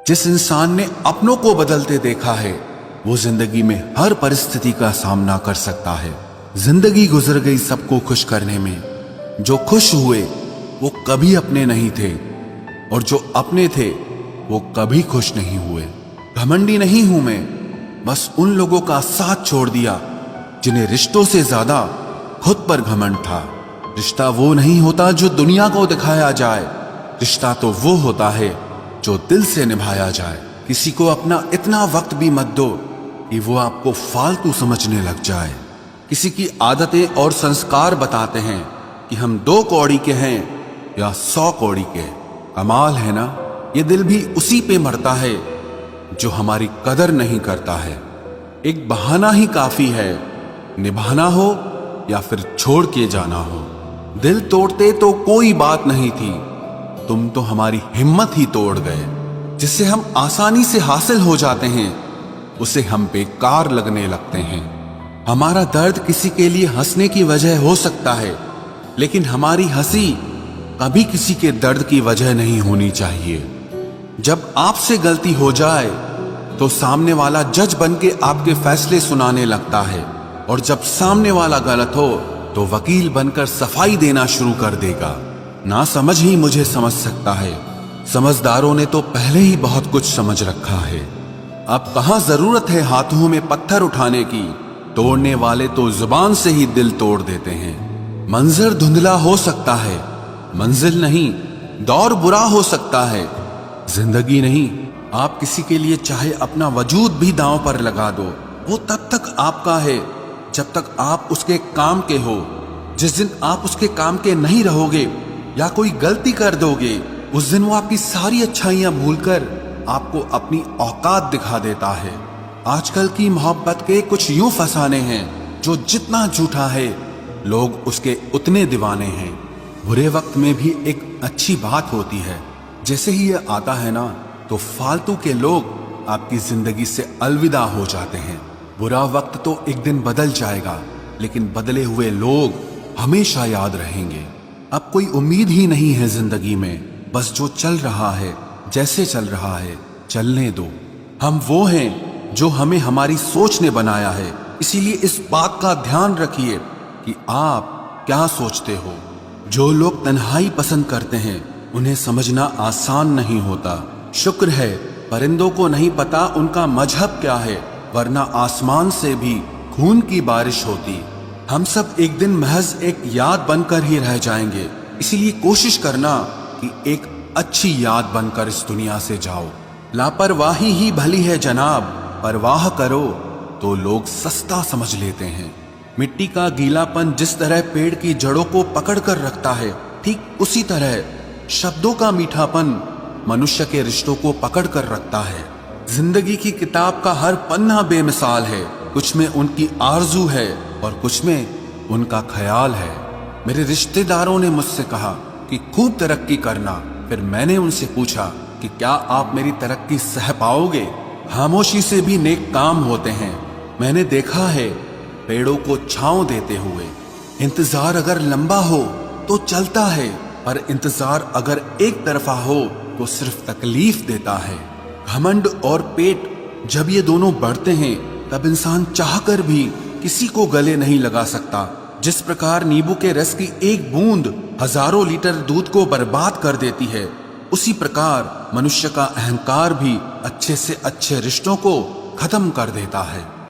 जिस इंसान ने अपनों को बदलते देखा है वो जिंदगी में हर परिस्थिति का सामना कर सकता है। जिंदगी गुजर गई सबको खुश करने में। जो खुश हुए वो कभी अपने नहीं थे और जो अपने थे वो कभी खुश नहीं हुए। घमंडी नहीं हूं मैं, बस उन लोगों का साथ छोड़ दिया जिन्हें रिश्तों से ज्यादा खुद पर घमंड था। रिश्ता वो नहीं होता जो दुनिया को दिखाया जाए, रिश्ता तो वो होता है जो दिल से निभाया जाए। किसी को अपना इतना वक्त भी मत दो कि वो आपको फालतू समझने लग जाए। किसी की आदतें और संस्कार बताते हैं कि हम 2 कौड़ी के हैं या 100 कौड़ी के। कमाल है ना, ये दिल भी उसी पे मरता है जो हमारी कदर नहीं करता है। एक बहाना ही काफी है, निभाना हो या फिर छोड़ के जाना हो। दिल तोड़ते तो कोई बात नहीं थी, तुम तो हमारी हिम्मत ही तोड़ गए। जिससे हम आसानी से हासिल हो जाते हैं उसे हम बेकार लगने लगते हैं। हमारा दर्द किसी के लिए हंसने की वजह हो सकता है, लेकिन हमारी हंसी कभी किसी के दर्द की वजह नहीं होनी चाहिए। जब आपसे गलती हो जाए तो सामने वाला जज बनके आपके फैसले सुनाने लगता है, और जब सामने वाला गलत हो तो वकील बनकर सफाई देना शुरू कर देगा। ना समझ ही मुझे समझ सकता है, समझदारों ने तो पहले ही बहुत कुछ समझ रखा है। अब कहां जरूरत है हाथों में पत्थर उठाने की, तोड़ने वाले तो जुबान से ही दिल तोड़ देते हैं। मंजर धुंधला हो सकता है, मंजिल नहीं, दौर बुरा हो सकता है, जिंदगी नहीं। आप किसी के लिए चाहे अपना वजूद भी दांव पर लगा दो, वो तब तक आपका है जब तक आप उसके काम के हो। जिस दिन आप उसके काम के नहीं रहोगे या कोई गलती कर दोगे, उस दिन वो आपकी सारी अच्छाइयां भूलकर आपको अपनी औकात दिखा देता है। आजकल की मोहब्बत के कुछ यूं फसाने हैं जो जितना झूठा है लोग उसके उतने दीवाने हैं। बुरे वक्त में भी एक अच्छी बात होती है, जैसे ही ये आता है ना तो फालतू के लोग आपकी जिंदगी से अलविदा हो जाते हैं। बुरा वक्त तो एक दिन बदल जाएगा, लेकिन बदले हुए लोग हमेशा याद रहेंगे। अब कोई उम्मीद ही नहीं है जिंदगी में, बस जो चल रहा है जैसे चल रहा है चलने दो। हम वो हैं जो हमें हमारी सोच ने बनाया है, इसीलिए इस बात का ध्यान रखिए कि आप क्या सोचते हो। जो लोग तन्हाई पसंद करते हैं उन्हें समझना आसान नहीं होता। शुक्र है परिंदों को नहीं पता उनका मजहब क्या है, वरना आसमान से भी खून की बारिश होती। हम सब एक दिन महज एक याद बनकर ही रह जाएंगे, इसीलिए कोशिश करना कि एक अच्छी याद बनकर इस दुनिया से जाओ। लापरवाही ही भली है जनाब, परवाह करो तो लोग सस्ता समझ लेते हैं। मिट्टी का गीलापन जिस तरह पेड़ की जड़ों को पकड़ कर रखता है, ठीक उसी तरह शब्दों का मीठापन मनुष्य के रिश्तों को पकड़ कर रखता है। जिंदगी की किताब का हर पन्ना बेमिसाल है, कुछ में उनकी आरजू है और कुछ में उनका ख्याल है। मेरे रिश्तेदारों ने मुझसे कहा कि खूब तरक्की करना, फिर मैंने उनसे पूछा कि क्या आप मेरी तरक्की सह पाओगे। खामोशी से भी नेक काम होते हैं, मैंने देखा है पेड़ों को छांव देते हुए। इंतजार अगर लंबा हो तो चलता है, पर इंतजार अगर एक तरफा हो तो सिर्फ तकलीफ देता है। घमंड और पेट जब ये दोनों बढ़ते हैं तब इंसान चाहकर भी किसी को गले नहीं लगा सकता। जिस प्रकार नींबू के रस की एक बूंद हजारों लीटर दूध को बर्बाद कर देती है, उसी प्रकार मनुष्य का अहंकार भी अच्छे से अच्छे रिश्तों को खत्म कर देता है।